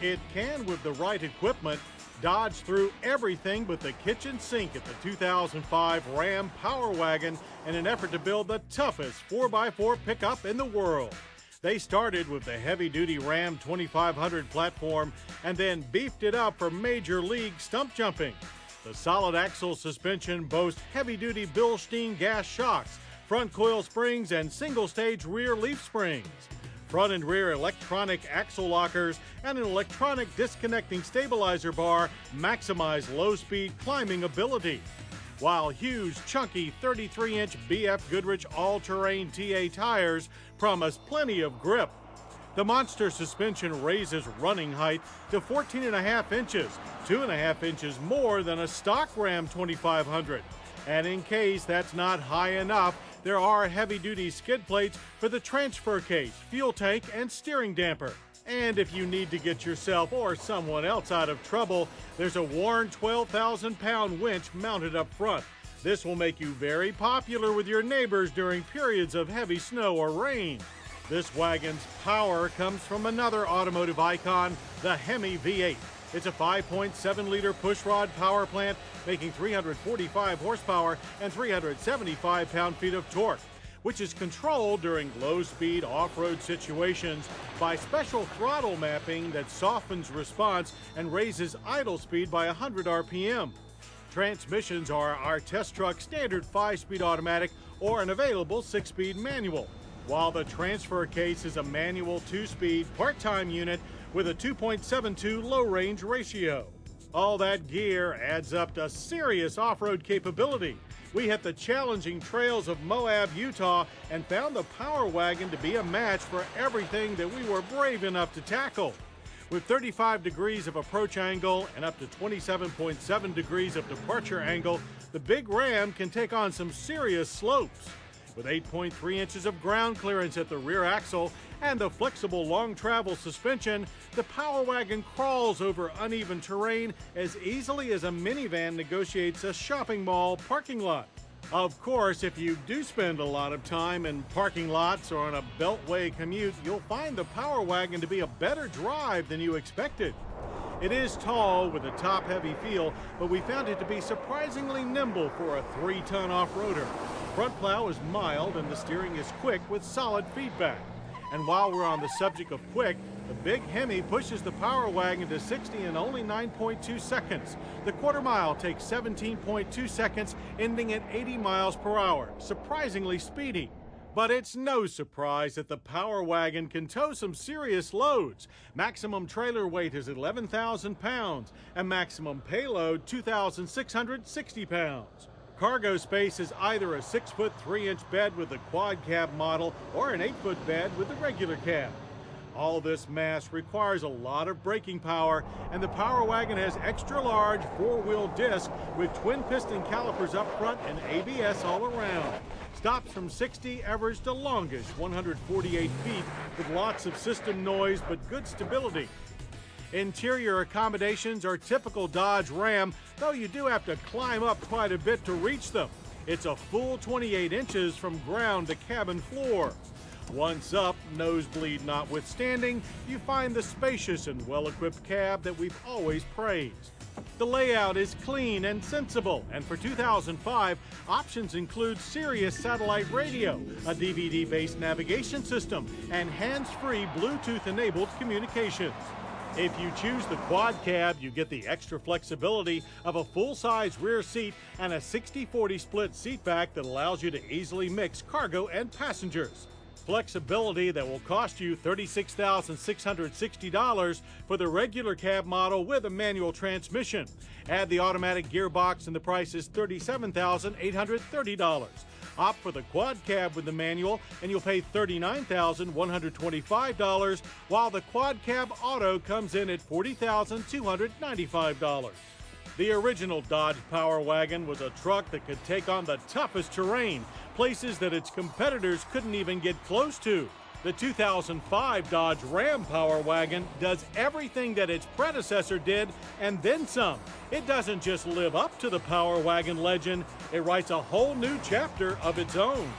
It can with the right equipment. Dodge threw everything but the kitchen sink at the 2005 Ram Power Wagon in an effort to build the toughest 4x4 pickup in the world. They started with the heavy-duty Ram 2500 platform and then beefed it up for major league stump jumping. The solid axle suspension boasts heavy-duty Bilstein gas shocks, front coil springs, and single-stage rear leaf springs. Front and rear electronic axle lockers and an electronic disconnecting stabilizer bar maximize low-speed climbing ability, while huge, chunky 33-inch BF Goodrich all-terrain TA tires promise plenty of grip. The monster suspension raises running height to 14.5 inches, 2.5 inches more than a stock Ram 2500. And in case that's not high enough, there are heavy-duty skid plates for the transfer case, fuel tank, and steering damper. And if you need to get yourself or someone else out of trouble, there's a worn 12,000-pound winch mounted up front. This will make you very popular with your neighbors during periods of heavy snow or rain. This wagon's power comes from another automotive icon, the Hemi V8. It's a 5.7-liter pushrod power plant making 345 horsepower and 375 pound-feet of torque, which is controlled during low-speed off-road situations by special throttle mapping that softens response and raises idle speed by 100 RPM. Transmissions are our test truck standard 5-speed automatic or an available 6-speed manual, while the transfer case is a manual 2-speed part-time unit with a 2.72 low-range ratio. All that gear adds up to serious off-road capability. We hit the challenging trails of Moab, Utah, and found the Power Wagon to be a match for everything that we were brave enough to tackle. With 35 degrees of approach angle and up to 27.7 degrees of departure angle, the big Ram can take on some serious slopes. With 8.3 inches of ground clearance at the rear axle and the flexible long travel suspension, the Power Wagon crawls over uneven terrain as easily as a minivan negotiates a shopping mall parking lot. Of course, if you do spend a lot of time in parking lots or on a beltway commute, you'll find the Power Wagon to be a better drive than you expected. It is tall with a top-heavy feel, but we found it to be surprisingly nimble for a 3-ton off-roader. Front plow is mild and the steering is quick with solid feedback. And while we're on the subject of quick, the big Hemi pushes the Power Wagon to 60 in only 9.2 seconds. The quarter mile takes 17.2 seconds, ending at 80 miles per hour. Surprisingly speedy. But it's no surprise that the Power Wagon can tow some serious loads. Maximum trailer weight is 11,000 pounds and maximum payload 2,660 pounds. Cargo space is either a 6-foot 3-inch bed with the quad cab model or an 8-foot bed with the regular cab. All this mass requires a lot of braking power, and the Power Wagon has extra large 4-wheel discs with twin piston calipers up front and ABS all around. Stops from 60 average to longest 148 feet with lots of system noise but good stability. Interior accommodations are typical Dodge Ram, though you do have to climb up quite a bit to reach them. It's a full 28 inches from ground to cabin floor. Once up, nosebleed notwithstanding, you find the spacious and well-equipped cab that we've always praised. The layout is clean and sensible, and for 2005, options include Sirius satellite radio, a DVD-based navigation system, and hands-free Bluetooth-enabled communications. If you choose the quad cab, you get the extra flexibility of a full-size rear seat and a 60-40 split seat back that allows you to easily mix cargo and passengers. Flexibility that will cost you $36,660 for the regular cab model with a manual transmission. Add the automatic gearbox and the price is $37,830. Opt for the quad cab with the manual and you'll pay $39,125, while the quad cab auto comes in at $40,295. The original Dodge Power Wagon was a truck that could take on the toughest terrain, places that its competitors couldn't even get close to. The 2005 Dodge Ram Power Wagon does everything that its predecessor did and then some. It doesn't just live up to the Power Wagon legend, it writes a whole new chapter of its own.